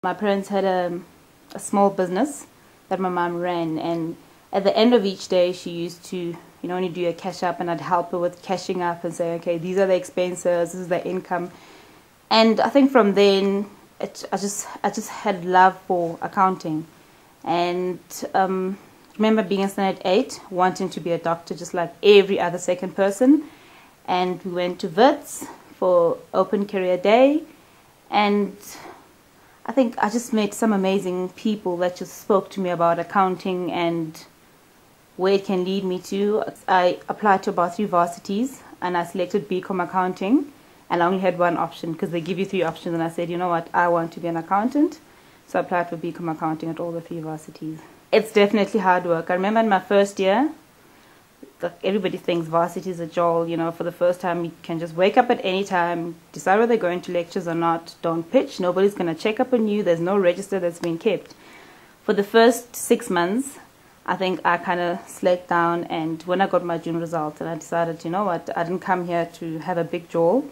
My parents had a small business that my mom ran, and at the end of each day she used to only do a cash up, and I'd help her with cashing up and say, okay, these are the expenses, this is the income. And I think from then I just had love for accounting. And remember being in standard 8, wanting to be a doctor just like every other second person. And we went to Wits for open career day, and I think I just met some amazing people that just spoke to me about accounting and where it can lead me to. I applied to about 3 varsities and I selected BCom accounting, and I only had one option because they give you 3 options, and I said, you know what, I want to be an accountant. So I applied for BCom accounting at all the 3 varsities. It's definitely hard work. I remember in my first year, everybody thinks varsity is a jolt. For the first time you can just wake up at any time, decide whether they're going to lectures or not, don't pitch, nobody's going to check up on you, there's no register that's been kept. For the first 6 months, I think I kind of slacked down, and when I got my June results and I decided, you know what, I didn't come here to have a big jolt.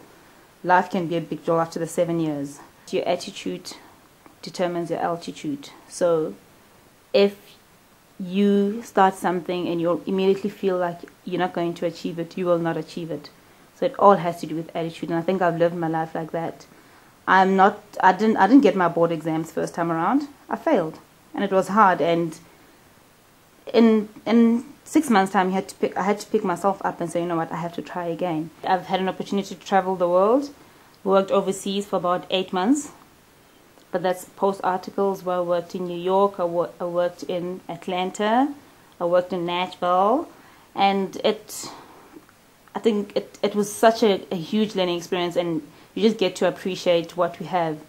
Life can be a big jolt after the 7 years. Your attitude determines your altitude. So if you start something and you immediately feel like you're not going to achieve it, you will not achieve it. So it all has to do with attitude, and I think I've lived my life like that. I didn't get my board exams first time around. I failed, and it was hard, and in 6 months time I had to pick myself up and say, you know what, I have to try again. I've had an opportunity to travel the world, worked overseas for about 8 months. But that's post articles where I worked in New York, I worked in Atlanta, I worked in Nashville, and I think it was such a huge learning experience, and you just get to appreciate what we have.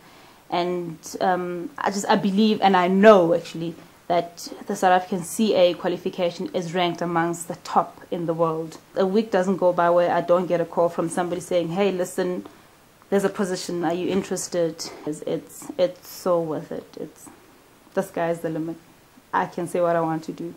And I believe, and I know actually, that the South African CA qualification is ranked amongst the top in the world. A week doesn't go by where I don't get a call from somebody saying, hey, listen, there's a position, are you interested? It's so worth it. The sky's the limit. I can say what I want to do.